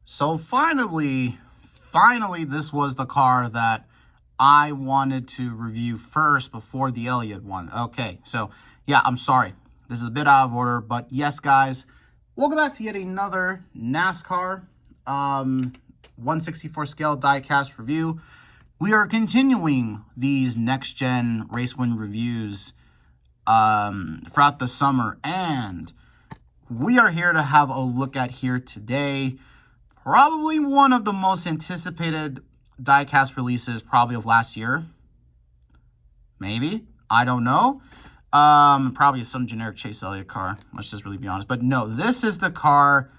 So finally, this was the car that I wanted to review first before the Elliott one. Okay, so yeah, I'm sorry. This is a bit out of order, but yes, guys, welcome back to yet another NASCAR 1/64 scale diecast review. We are continuing these next-gen race win reviews throughout the summer, and we are here to have a look at here today. Probably one of the most anticipated diecast releases probably of last year. Maybe. I don't know. Probably some generic Chase Elliott car. Let's just really be honest. But no, this is the car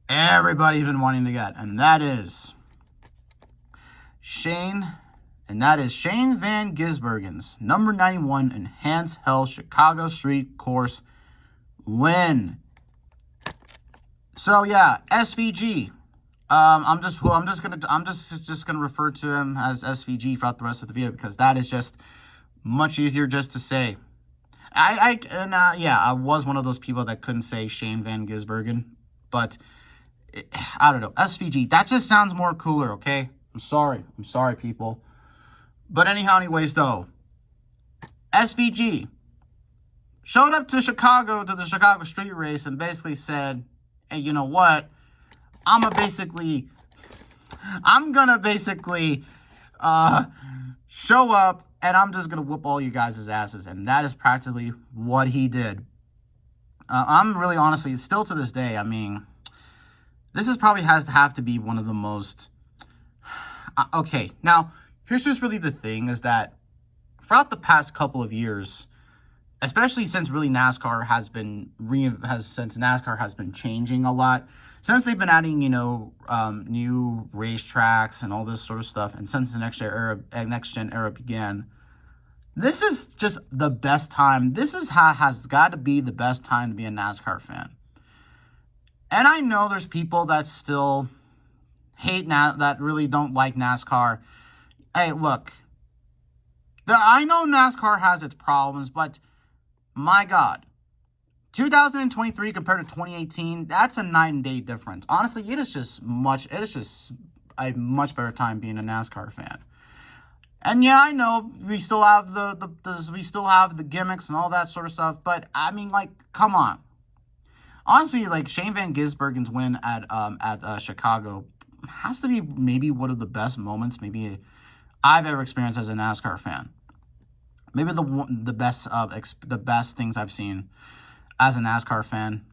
everybody's been wanting to get. And that is Shane Van Gisbergen's number 91 Enhanced Hell Chicago Street Course win. So yeah, SVG. I'm just gonna refer to him as SVG throughout the rest of the video because that is just much easier just to say. I was one of those people that couldn't say Shane Van Gisbergen, but I don't know, SVG. That just sounds more cooler. Okay, I'm sorry, people. But anyways, though, SVG showed up to Chicago to the Chicago Street Race and basically said, "Hey, you know what? I'm gonna basically show up and I'm just gonna whoop all you guys' asses," and that is practically what he did. I'm really honestly, still to this day, I mean, this is probably has to have to be one of the most. Okay, now here's just really the thing is that throughout the past couple of years, especially since really NASCAR has been changing a lot. Since they've been adding, new racetracks and all this sort of stuff, and since the next gen era began, this is just the best time. This has got to be the best time to be a NASCAR fan. And I know there's people that still hate that really don't like NASCAR. Hey, look, I know NASCAR has its problems, but my God. 2023 compared to 2018, that's a night and day difference. Honestly, it is just a much better time being a NASCAR fan. And yeah, I know we still have the gimmicks and all that sort of stuff, but I mean, like, come on. Honestly, like, Shane Van Gisbergen's win at Chicago has to be maybe one of the best moments maybe I've ever experienced as a NASCAR fan. Maybe the best things I've seen as a NASCAR fan,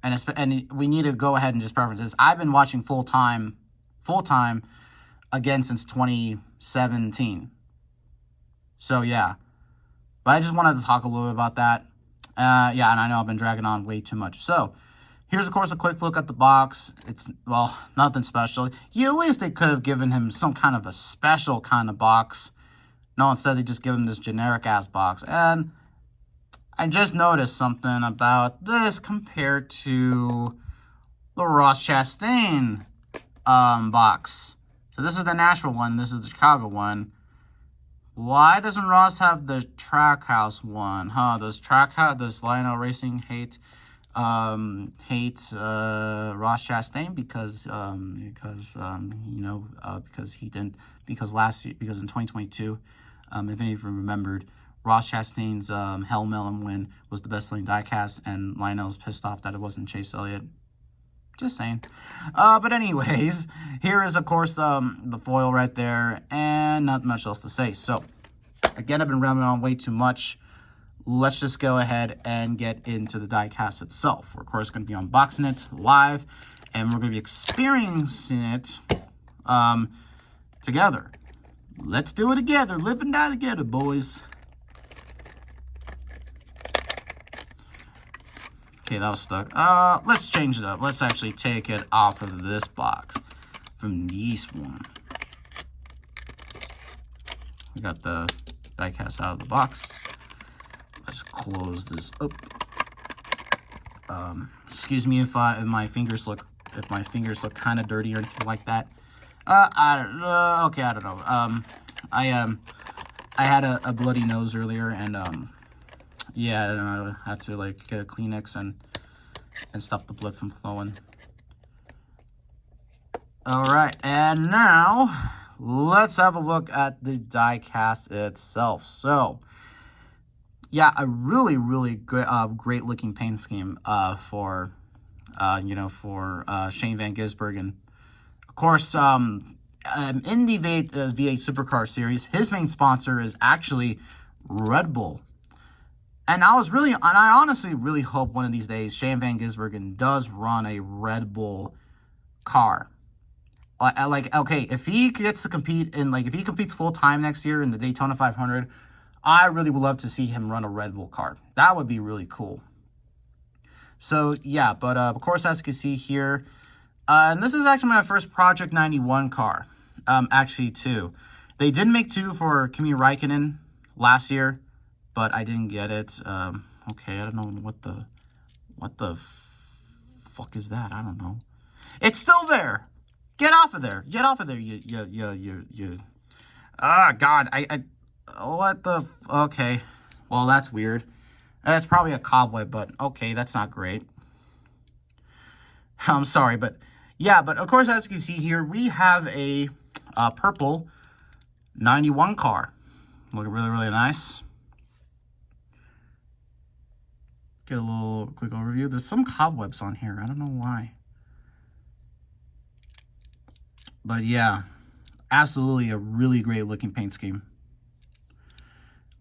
and we need to go ahead and just preference this. I've been watching full time again since 2017. So yeah, but I just wanted to talk a little bit about that. Yeah, and I know I've been dragging on way too much. So here's, of course, a quick look at the box. It's, well, nothing special. Yeah, at least they could have given him some kind of a special kind of box. No, instead they just give him this generic ass box. And I just noticed something about this compared to the Ross Chastain box. So this is the Nashville one. This is the Chicago one. Why doesn't Ross have the Trackhouse one? Does Lionel Racing hate Ross Chastain because he didn't, because in 2022, if any of you remembered, Ross Chastain's Hell Melon win was the best selling diecast, and Lionel's pissed off that it wasn't Chase Elliott. Just saying. But anyways, here is, of course, the foil right there, and not much else to say. So, again, I've been rambling on way too much. Let's just go ahead and get into the diecast itself. We're, of course, going to be unboxing it live, and we're going to be experiencing it together. Let's do it together. Live and die together, boys. Okay, that was stuck. Let's change it up. Let's actually take it off of this box from this one. We got the diecast out of the box. Let's close this up. Excuse me if my fingers look kind of dirty or anything like that. I don't know. I had a bloody nose earlier, and yeah, I had to like get a Kleenex and stop the blood from flowing. All right, and now let's have a look at the diecast itself. So, yeah, a really good, great looking paint scheme for Shane Van Gisbergen. Of course, in the V8 Supercar Series, his main sponsor is actually Red Bull. And I honestly really hope one of these days Shane Van Gisbergen does run a Red Bull car. Okay, if he gets to compete if he competes full time next year in the Daytona 500, I really would love to see him run a Red Bull car. That would be really cool. So yeah, but of course, as you can see here, and this is actually my first Project 91 car. Actually, two. They did make two for Kimi Räikkönen last year, but I didn't get it. Okay, I don't know what the fuck is that? I don't know. It's still there. Get off of there. Get off of there. You. Ah, God. What the? Okay. Well, that's weird. That's probably a cobweb, but okay, that's not great. I'm sorry, but yeah, but of course, as you can see here, we have a purple 91 car. Looking really nice. Get a little quick overview. There's some cobwebs on here. I don't know why. But yeah, absolutely a really great looking paint scheme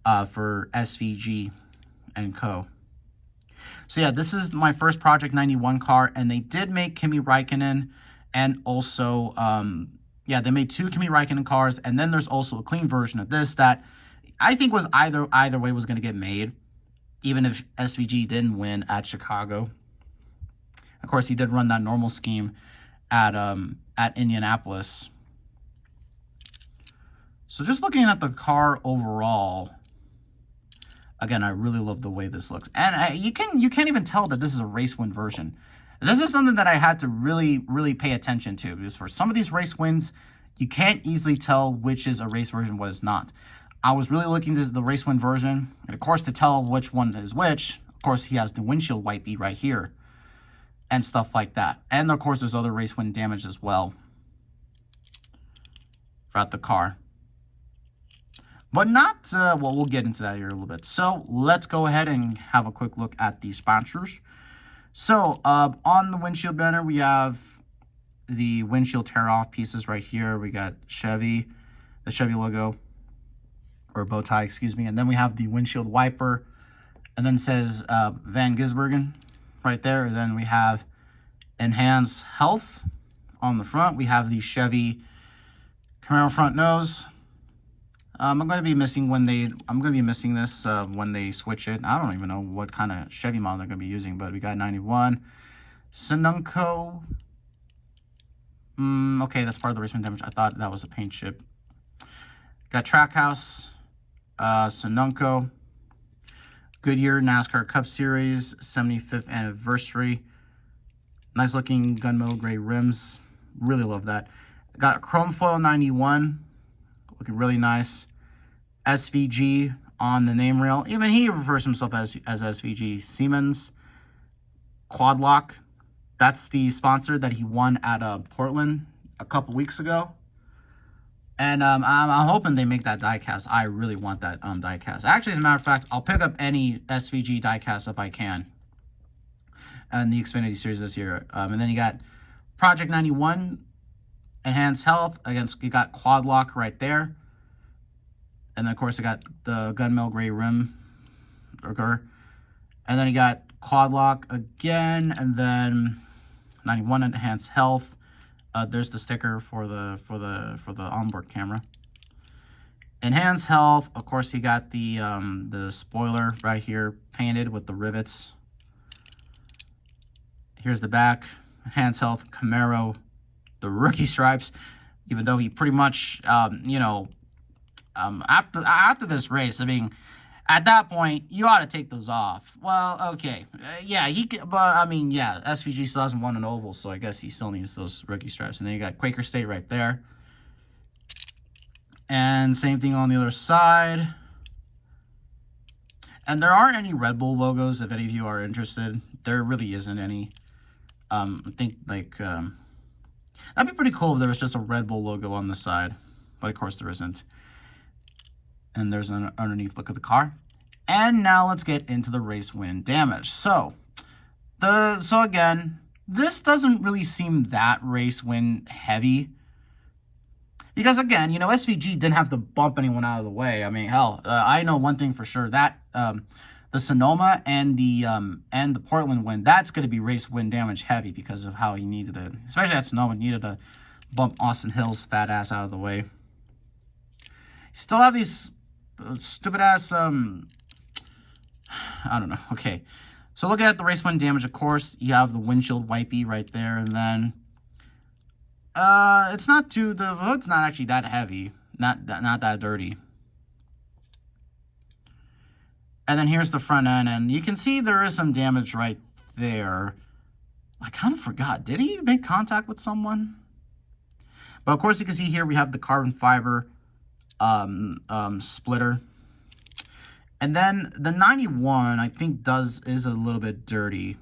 for SVG and Co. So yeah, this is my first Project 91 car, and they did make Kimi Räikkönen, and also, yeah, they made two Kimi Räikkönen cars, and then there's also a clean version of this that I think was either way was going to get made, even if SVG didn't win at Chicago. Of course, he did run that normal scheme at Indianapolis. So just looking at the car overall, again, I really love the way this looks. And you can't even tell that this is a race win version. This is something that I had to really pay attention to, because for some of these race wins, you can't easily tell which is a race version, what is not. I was really looking at the race win version, and of course, to tell which one is which, of course, he has the windshield wipey right here and stuff like that. And of course, there's other race win damage as well throughout the car. But not, well, we'll get into that here a little bit. So let's go ahead and have a quick look at the sponsors. So on the windshield banner, we have the windshield tear-off pieces right here. We got Chevy, the Chevy logo, or bow tie, excuse me. And then we have the windshield wiper. And then it says Van Gisbergen right there. And then we have Enhance Health on the front. We have the Chevy Camaro front nose. I'm going to be missing this when they switch it. I don't even know what kind of Chevy model they're going to be using, but we got 91. Sonunco. Okay, that's part of the race win damage. I thought that was a paint chip. Got Trackhouse, Sonunco, Goodyear NASCAR Cup Series 75th anniversary. Nice looking gunmetal gray rims. Really love that. Got Chrome Foil 91. Looking really nice. SVG on the name rail. Even he refers to himself as SVG. Siemens Quad Lock. That's the sponsor that he won at Portland a couple weeks ago. And I'm hoping they make that diecast. I really want that diecast. Actually, as a matter of fact, I'll pick up any SVG diecast if I can. And the Xfinity Series this year. And then you got Project 91. Enhanced Health. Against, you got Quad Lock right there. And then, of course, you got the gunmetal gray rim. And then you got Quad Lock again. And then 91 Enhanced Health. There's the sticker for the onboard camera. Enhanced Health. Of course, you got the spoiler right here painted with the rivets. Here's the back. Enhanced Health Camaro. The rookie stripes, even though he pretty much, after this race, I mean, at that point, you ought to take those off. Well, okay, yeah, but I mean, yeah, SVG still hasn't won an oval, so I guess he still needs those rookie stripes. And then you got Quaker State right there, and same thing on the other side. And there aren't any Red Bull logos if any of you are interested. There really isn't any. I think That'd be pretty cool if there was just a Red Bull logo on the side, but of course there isn't. And there's an underneath look of the car. And now let's get into the race win damage. So again, this doesn't really seem that race win heavy. Because again, you know, SVG didn't have to bump anyone out of the way. I mean, hell, I know one thing for sure, that the Sonoma and the Portland win, that's going to be race win damage heavy because of how he needed to, especially that Sonoma needed to bump Austin Hill's fat ass out of the way. Still have these stupid ass, I don't know. Okay, so looking at the race win damage, of course, you have the windshield wipey right there, and then it's not too, the hood's not actually that heavy, not that dirty. And then here's the front end, and you can see there is some damage right there. I kind of forgot, did he make contact with someone? But of course you can see here we have the carbon fiber splitter. And then the 91, I think, is a little bit dirty. And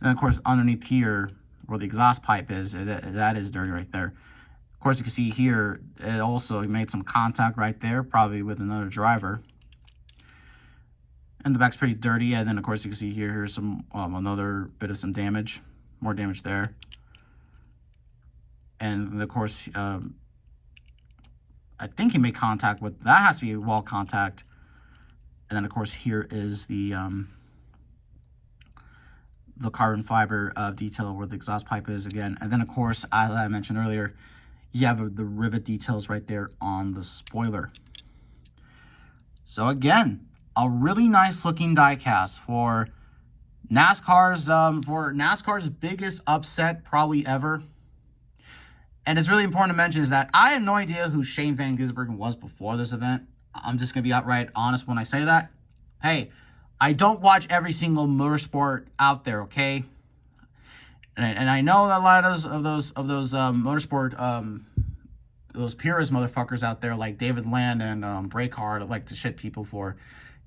then of course underneath here, where the exhaust pipe is, that is dirty right there. Of course, you can see here, it also made some contact right there, probably with another driver. And the back's pretty dirty. And then, of course, you can see here, here's some another bit of some damage, more damage there. And of course, I think he made contact with, that has to be wall contact. And then, of course, here is the carbon fiber detail where the exhaust pipe is again. And then, of course, as I mentioned earlier, you have the rivet details right there on the spoiler. So again, a really nice looking diecast for NASCAR's biggest upset probably ever. And it's really important to mention is that I had no idea who Shane Van Gisbergen was before this event. I'm just going to be outright honest when I say that. Hey, I don't watch every single motorsport out there, okay? And I know a lot of those motorsport those purist motherfuckers out there like David Land and Breakheart like to shit people for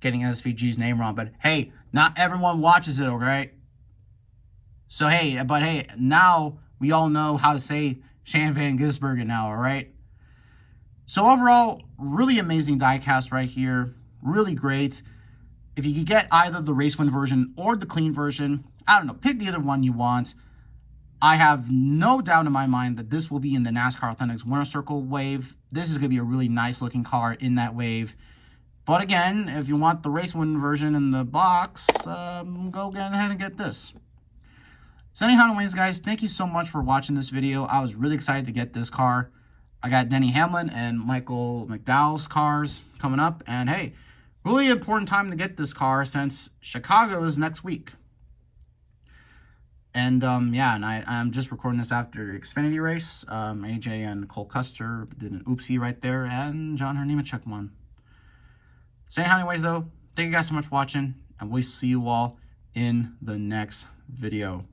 getting SVG's name wrong. But hey, not everyone watches it, okay? So hey, now we all know how to say Shane Van Gisbergen now, all right? So overall, really amazing diecast right here. Really great. If you could get either the race win version or the clean version, I don't know, pick the other one you want. I have no doubt in my mind that this will be in the NASCAR Authentics Winner Circle wave. This is going to be a really nice looking car in that wave. But again, if you want the race win version in the box, go ahead and get this. So anyways, guys, thank you so much for watching this video. I was really excited to get this car. I got Denny Hamlin and Michael McDowell's cars coming up. And hey, really important time to get this car since Chicago is next week. And yeah, and I'm just recording this after the Xfinity race. AJ and Cole Custer did an oopsie right there, and John Nemechek won. So anyways, though, thank you guys so much for watching, and we'll see you all in the next video.